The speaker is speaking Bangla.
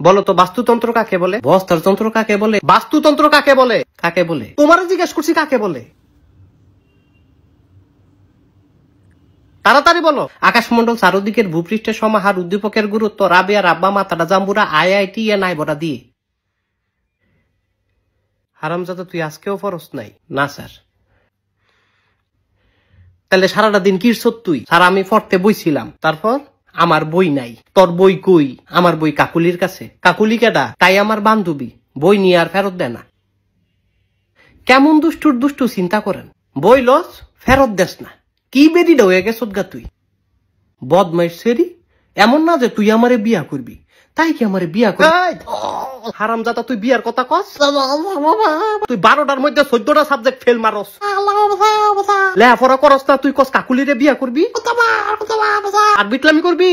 বলো তো বাস্তুতন্ত্র কাকে বলে? বস্ত্রতন্ত্র কাকে বলে? বাস্তুতন্ত্র কাকে বলে? কাকে বলে? তোমারও জিজ্ঞেস করছি কাকে বলে। তাড়াতাড়ি বলো। আকাশমন্ডল চারদিকের ভূপৃষ্ঠের সমাহার, উদ্দীপকের গুরুত্ব, রাবেয়া রাব্বা মাতাটা জাম্বুরা IIT নাই বড়া দিয়ে। হারামজাদা তুই আজকেও ফরস নাই? না স্যার। তাহলে সারাটা দিন কি তুই? স্যার আমি পড়তে বইছিলাম। তারপর? আমার বই নাই। তোর বই কই? আমার বই কাকুলির কাছে। কাকুলি কেডা? তাই আমার বান্ধবী। বই নিয়ে আর ফেরত দেয় না। কেমন দুষ্টুর দুষ্টু চিন্তা করেন। বই লস ফেরত দেস না। কি বেরিটা হয়ে গেছ গা তুই? বদমাইশ সেরি। এমন না যে তুই আমারে বিয়া করবি। তাই কি আমারে বিয়া করবি? হারামজাদা তুই বিয়ার কথা কস? তুই 12টার মধ্যে 14টা সাবজেক্ট ফেল মারস। লেখাপড়া করস না, তুই কস কাকুলিরে বিয়া করবি আর বিটলামি করবি।